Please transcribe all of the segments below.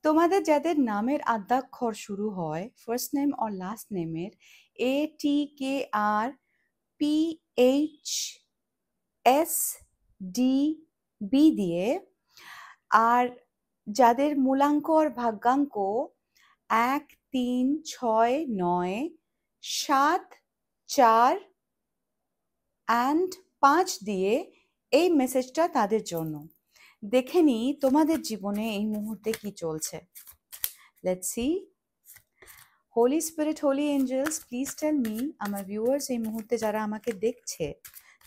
তোমাদের যাদের নামের আদ্যাক্ষর শুরু হয় ফার্স্ট নেম অর লাস্ট নেমের ATKRPHSDB দিয়ে, আর যাদের মূলাঙ্ক আর ভাগ্যাঙ্ক 1 3 6 9 7 4 and 5 দিয়ে, এই মেসেজটা তাদের জন্য। দেখে নি তোমাদের জীবনে এই মুহূর্তে কি চলছে। Let's see. Holy spirit, holy angels, please tell me, আমার ভিউয়ার্স এই মুহূর্তে যারা আমাকে দেখছে,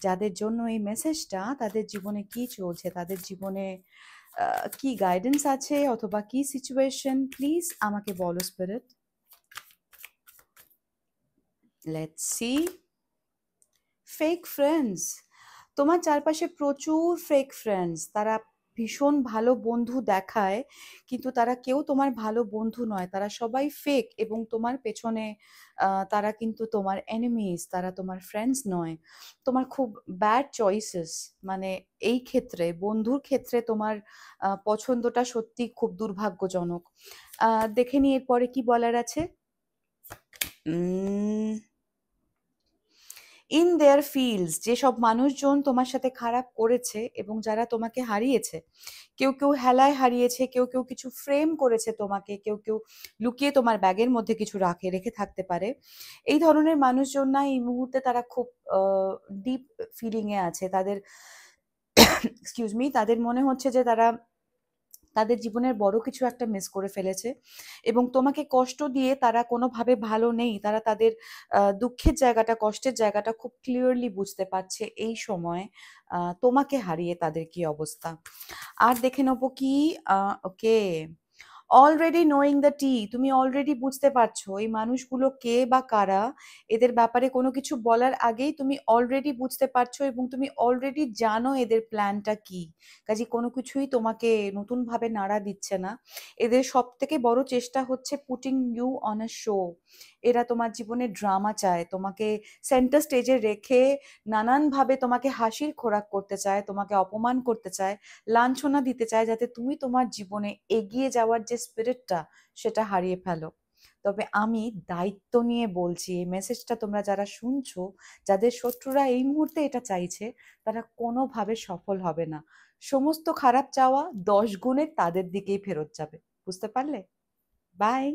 যাদের জন্য এই মেসেজটা, তাদের জীবনে কি চলছে, তাদের জীবনে কি গাইডেন্স আছে অথবা কি সিচুয়েশন, প্লিজ আমাকে বলো spirit. Let's see. Fake friends, তোমার চারপাশে প্রচুর ফেক ফ্রেন্ডস। তারা ভীষণ ভালো বন্ধু দেখায়, কিন্তু তারা কেউ তোমার ভালো বন্ধু নয়, তারা সবাই ফেক এবং তোমার পেছনে তারা কিন্তু তোমার এনিমিজ, তারা তোমার ফ্রেন্ডস নয়। তোমার খুব ব্যাড চয়েসেস, মানে এই ক্ষেত্রে বন্ধুর ক্ষেত্রে তোমার পছন্দটা সত্যি খুব দুর্ভাগ্যজনক। দেখে নি এরপরে কি বলার আছে। ইন দেয়ার ফিল্ডস, যেসব মানুষজন তোমার সাথে খারাপ করেছে এবং যারা তোমাকে হারিয়েছে, কেউ কেউ হেলায় হারিয়েছে, কেউ কেউ কিছু ফ্রেম করেছে তোমাকে, কেউ কেউ লুকিয়ে তোমার ব্যাগের মধ্যে কিছু রেখে থাকতে পারে। এই ধরনের মানুষজন না এই মুহূর্তে তারা খুব ডিপ ফিলিং এ আছে। তাদের এক্সকিউজ মি, তাদের মনে হচ্ছে যে তারা তাদের জীবনের বড় কিছু একটা মিস করে ফেলেছে এবং তোমাকে কষ্ট দিয়ে তারা কোনোভাবে ভালো নেই। তারা তাদের দুঃখের জায়গাটা, কষ্টের জায়গাটা খুব ক্লিয়ারলি বুঝতে পারছে এই সময় তোমাকে হারিয়ে তাদের কি অবস্থা। আর দেখে নেবো কি, ওকে, অলরেডি নোয়িং দ্য টি, তুমি অলরেডি বুঝতে পারছো এই মানুষগুলো কে বা কারা। এদের ব্যাপারে কোনো কিছু বলার আগেই তুমি অলরেডি বুঝতে পারছো এবং তুমি অলরেডি জানো এদের প্ল্যানটা কি। কাজে কোনো কিছুই তোমাকে নতুন ভাবে নাড়া দিচ্ছে না। এদের সব থেকে বড় চেষ্টা হচ্ছে putting you on a show. এরা তোমার জীবনে ড্রামা চায়, তোমাকে সেন্টার স্টেজে রেখে নানানভাবে তোমাকে হাসির খোরাক করতে চায়, তোমাকে অপমান করতে চায়, লাঞ্ছনা দিতে চায়, যাতে তুমি তোমার জীবনে এগিয়ে যাওয়ার যে স্পিরিটটা সেটা হারিয়ে ফেলো। তবে আমি দায়িত্ব নিয়ে বলছি, এই মেসেজটা তোমরা যারা শুনছো, যাদের শত্রুরা এই মুহূর্তে এটা চাইছে, তারা কোনোভাবে সফল হবে না। সমস্ত খারাপ চাওয়া 10 গুণে তাদের দিকেই ফেরত যাবে। বুঝতে পারলে? বাই।